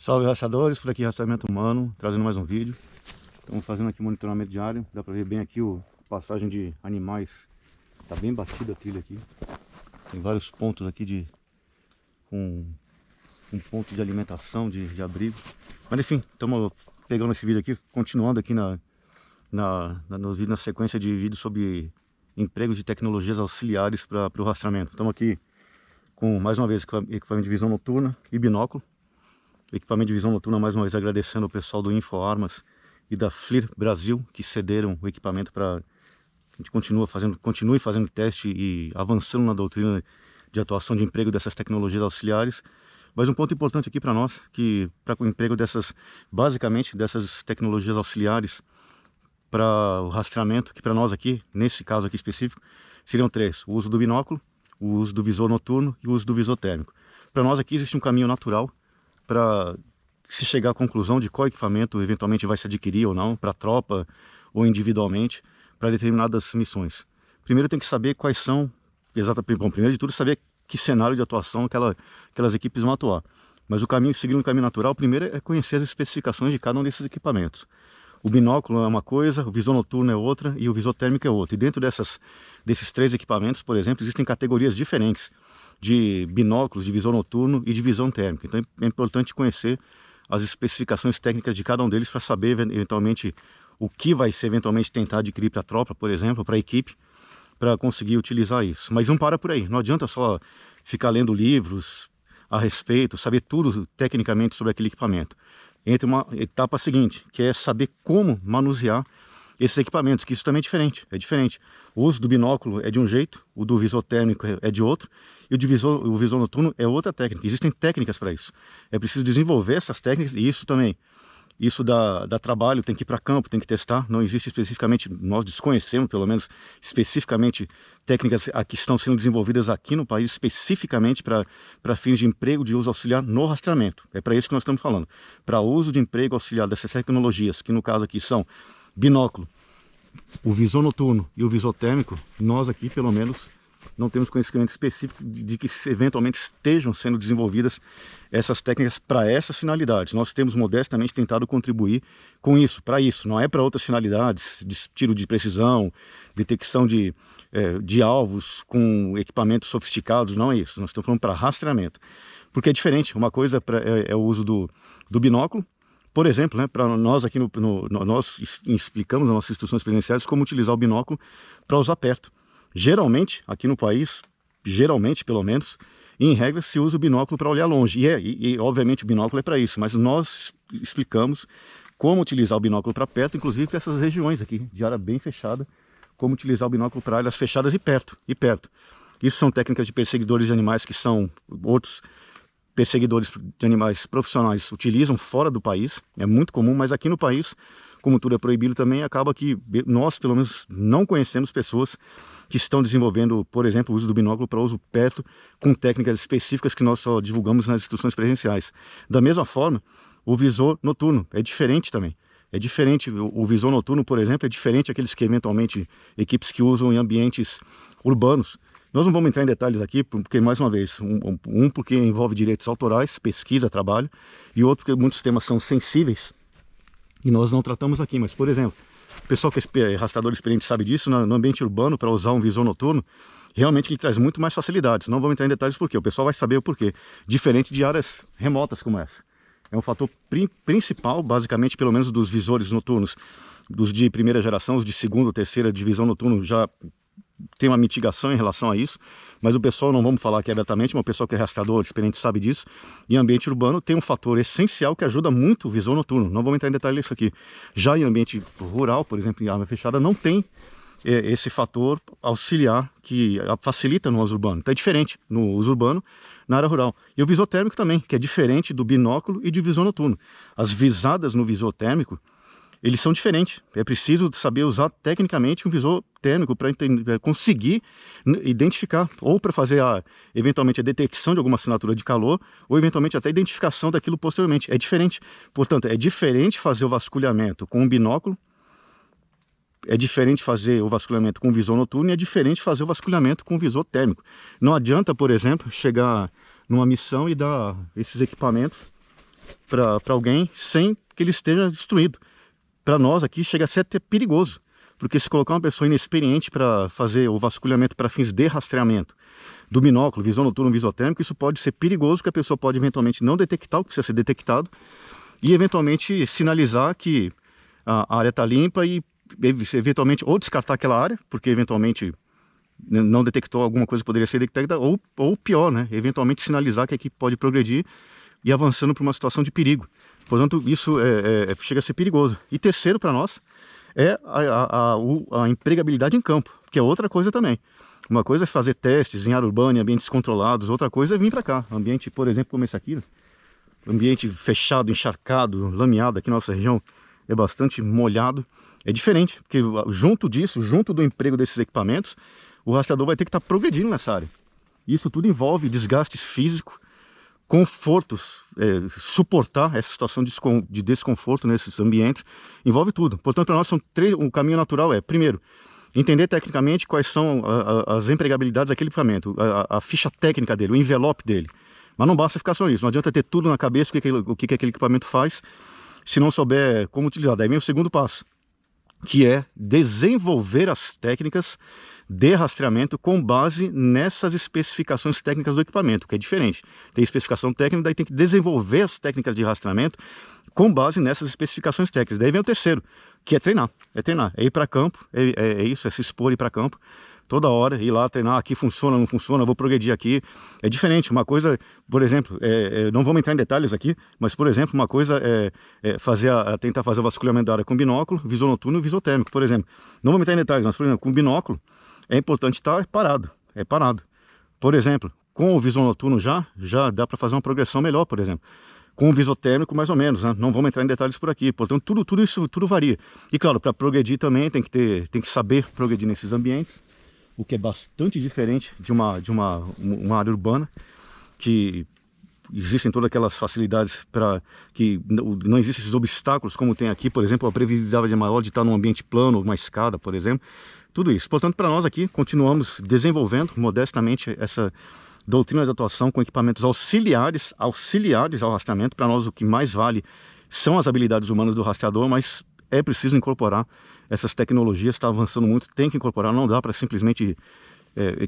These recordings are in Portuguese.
Salve rastreadores, por aqui Rastreamento Humano, trazendo mais um vídeo. Estamos fazendo aqui monitoramento diário, dá pra ver bem aqui a passagem de animais. Tá bem batida a trilha aqui. Tem vários pontos aqui com um ponto de alimentação, de abrigo. Mas enfim, estamos pegando esse vídeo aqui, continuando aqui na sequência de vídeos sobre empregos de tecnologias auxiliares para o rastreamento. Estamos aqui com, mais uma vez, equipamento de visão noturna e binóculo. Equipamento de visão noturna, mais uma vez agradecendo o pessoal do InfoArmas e da FLIR Brasil, que cederam o equipamento para a gente continue fazendo teste e avançando na doutrina de atuação de emprego dessas tecnologias auxiliares. Mas um ponto importante aqui para nós, que para o emprego basicamente dessas tecnologias auxiliares para o rastreamento, que para nós aqui, nesse caso aqui específico, seriam três: o uso do binóculo, o uso do visor noturno e o uso do visor térmico. Para nós aqui existe um caminho natural para se chegar à conclusão de qual equipamento eventualmente vai se adquirir ou não, para a tropa ou individualmente, para determinadas missões. Primeiro tem que saber quais são, bom, primeiro de tudo saber que cenário de atuação aquelas equipes vão atuar. Mas seguindo o caminho natural, primeiro é conhecer as especificações de cada um desses equipamentos. O binóculo é uma coisa, o visor noturno é outra e o visor térmico é outra. E dentro desses três equipamentos, por exemplo, existem categorias diferentes de binóculos, de visor noturno e de visão térmica. Então é importante conhecer as especificações técnicas de cada um deles para saber eventualmente o que vai ser eventualmente tentar adquirir para a tropa, por exemplo, para a equipe, para conseguir utilizar isso. Mas não para por aí, não adianta só ficar lendo livros a respeito, saber tudo tecnicamente sobre aquele equipamento. Entra uma etapa seguinte, que é saber como manusear esses equipamentos, que isso também é diferente. O uso do binóculo é de um jeito, o do visor térmico é de outro, e o visor noturno é outra técnica. Existem técnicas para isso. É preciso desenvolver essas técnicas, e isso dá trabalho, tem que ir para campo, tem que testar. Não existe especificamente, nós desconhecemos pelo menos especificamente técnicas que estão sendo desenvolvidas aqui no país especificamente para fins de emprego de uso auxiliar no rastreamento. É para isso que nós estamos falando. Para uso de emprego auxiliar dessas tecnologias, que no caso aqui são binóculo, o visor noturno e o visor térmico, nós aqui pelo menos não temos conhecimento específico de que eventualmente estejam sendo desenvolvidas essas técnicas para essas finalidades. Nós temos modestamente tentado contribuir com isso, para isso, não é para outras finalidades, de tiro de precisão, detecção de alvos com equipamentos sofisticados, não é isso. Nós estamos falando para rastreamento, porque é diferente. Uma coisa é o uso do binóculo. Por exemplo, né, para nós aqui nós explicamos nas nossas instruções presenciais como utilizar o binóculo para usar perto. Geralmente, aqui no país, pelo menos, em regra, se usa o binóculo para olhar longe. E obviamente o binóculo é para isso, mas nós explicamos como utilizar o binóculo para perto, inclusive para essas regiões aqui, de área bem fechada, como utilizar o binóculo para áreas fechadas e perto. Isso são técnicas de perseguidores de animais que são outros perseguidores de animais profissionais utilizam fora do país, é muito comum, mas aqui no país, como tudo é proibido também, acaba que nós, pelo menos, não conhecemos pessoas que estão desenvolvendo, por exemplo, o uso do binóculo para uso perto, com técnicas específicas que nós só divulgamos nas instruções presenciais. Da mesma forma, o visor noturno é diferente também. É diferente, o visor noturno, por exemplo, é diferente daqueles que eventualmente, equipes que usam em ambientes urbanos. Nós não vamos entrar em detalhes aqui, porque, mais uma vez, porque envolve direitos autorais, pesquisa, trabalho, e outro porque muitos temas são sensíveis e nós não tratamos aqui. Mas, por exemplo, o pessoal que é rastreador experiente sabe disso, no ambiente urbano, para usar um visor noturno, realmente ele traz muito mais facilidades. Não vamos entrar em detalhes por quê, o pessoal vai saber o porquê, diferente de áreas remotas como essa. É um fator principal, basicamente, pelo menos dos visores noturnos, dos de primeira geração, os de segunda ou terceira divisão noturno já tem uma mitigação em relação a isso, mas o pessoal, não vamos falar aqui abertamente, mas o pessoal que é rastreador experiente sabe disso. Em ambiente urbano tem um fator essencial que ajuda muito o visor noturno, não vamos entrar em detalhe nisso aqui. Já em ambiente rural, por exemplo, em área fechada, não tem esse fator auxiliar que facilita no uso urbano. Então é diferente no uso urbano, na área rural. E o visor térmico também, que é diferente do binóculo e de visor noturno. As visadas no visor térmico, eles são diferentes. É preciso saber usar tecnicamente um visor térmico para conseguir identificar, ou para fazer eventualmente a detecção de alguma assinatura de calor, ou eventualmente até a identificação daquilo posteriormente. É diferente. Portanto, é diferente fazer o vasculhamento com um binóculo, é diferente fazer o vasculhamento com visor noturno e é diferente fazer o vasculhamento com visor térmico. Não adianta, por exemplo, chegar numa missão e dar esses equipamentos para alguém sem que ele esteja instruído. Para nós aqui chega a ser até perigoso, porque se colocar uma pessoa inexperiente para fazer o vasculhamento para fins de rastreamento do binóculo, visão noturna, visotérmico, isso pode ser perigoso, porque a pessoa pode eventualmente não detectar o que precisa ser detectado e eventualmente sinalizar que a área está limpa e eventualmente ou descartar aquela área, porque eventualmente não detectou alguma coisa que poderia ser detectada, ou pior, né, eventualmente sinalizar que a equipe pode progredir e avançando para uma situação de perigo. Portanto, isso chega a ser perigoso. E terceiro para nós é a empregabilidade em campo, que é outra coisa também. Uma coisa é fazer testes em área urbana, em ambientes controlados, outra coisa é vir para cá. Ambiente, por exemplo, como esse aqui, né? Ambiente fechado, encharcado, lameado, aqui na nossa região é bastante molhado. É diferente, porque junto disso, junto do emprego desses equipamentos, o rastreador vai ter que estar progredindo nessa área. Isso tudo envolve desgastes físicos, confortos, suportar essa situação de desconforto nesses ambientes, envolve tudo. Portanto, para nós são o caminho natural primeiro, entender tecnicamente quais são as empregabilidades daquele equipamento, a ficha técnica dele, o envelope dele. Mas não basta ficar só nisso, não adianta ter tudo na cabeça o que aquele equipamento faz, se não souber como utilizar. Daí vem o segundo passo, que é desenvolver as técnicas de rastreamento com base nessas especificações técnicas do equipamento, que é diferente. Tem especificação técnica, daí tem que desenvolver as técnicas de rastreamento com base nessas especificações técnicas. Daí vem o terceiro, que é treinar. É ir para campo, é isso, é se expor e ir para campo toda hora, ir lá treinar, aqui funciona, não funciona, vou progredir aqui. É diferente, uma coisa, por exemplo, não vamos entrar em detalhes aqui, mas, por exemplo, uma coisa tentar fazer o vasculhamento da área com binóculo, visor noturno e visor térmico, por exemplo. Não vamos entrar em detalhes, mas, por exemplo, com binóculo, é importante estar parado, parado. Por exemplo, com o visor noturno já dá para fazer uma progressão melhor, por exemplo. Com o visor térmico, mais ou menos, né? Não vamos entrar em detalhes por aqui. Portanto, tudo isso varia. E claro, para progredir também tem que saber progredir nesses ambientes, o que é bastante diferente de uma área urbana, que existem todas aquelas facilidades para que não existem esses obstáculos como tem aqui, por exemplo, a previsibilidade maior de estar num ambiente plano, uma escada, por exemplo, tudo isso. Portanto, para nós aqui, continuamos desenvolvendo modestamente essa doutrina de atuação com equipamentos auxiliares ao rastreamento. Para nós o que mais vale são as habilidades humanas do rastreador, mas é preciso incorporar essas tecnologias, está avançando muito, tem que incorporar, não dá para simplesmente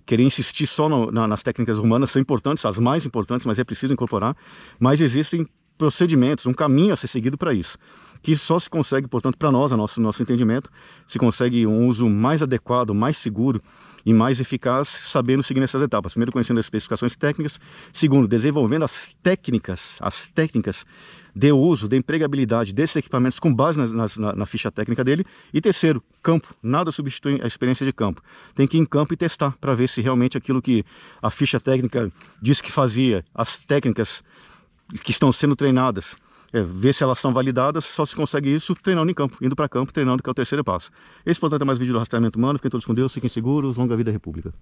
querer insistir só nas técnicas humanas, são importantes, as mais importantes, mas é preciso incorporar. Mas existem procedimentos, um caminho a ser seguido para isso, que só se consegue, portanto, para nós, nosso entendimento, se consegue um uso mais adequado, mais seguro e mais eficaz, sabendo seguir essas etapas. Primeiro, conhecendo as especificações técnicas. Segundo, desenvolvendo as técnicas de uso, de empregabilidade desses equipamentos com base na ficha técnica dele. E terceiro, campo. Nada substitui a experiência de campo. Tem que ir em campo e testar para ver se realmente aquilo que a ficha técnica diz que fazia, as técnicas que estão sendo treinadas, ver se elas são validadas. Só se consegue isso treinando em campo, indo para campo, treinando, que é o terceiro passo. Esse, portanto, é mais vídeo do rastreamento humano. Fiquem todos com Deus, fiquem seguros, longa vida à República.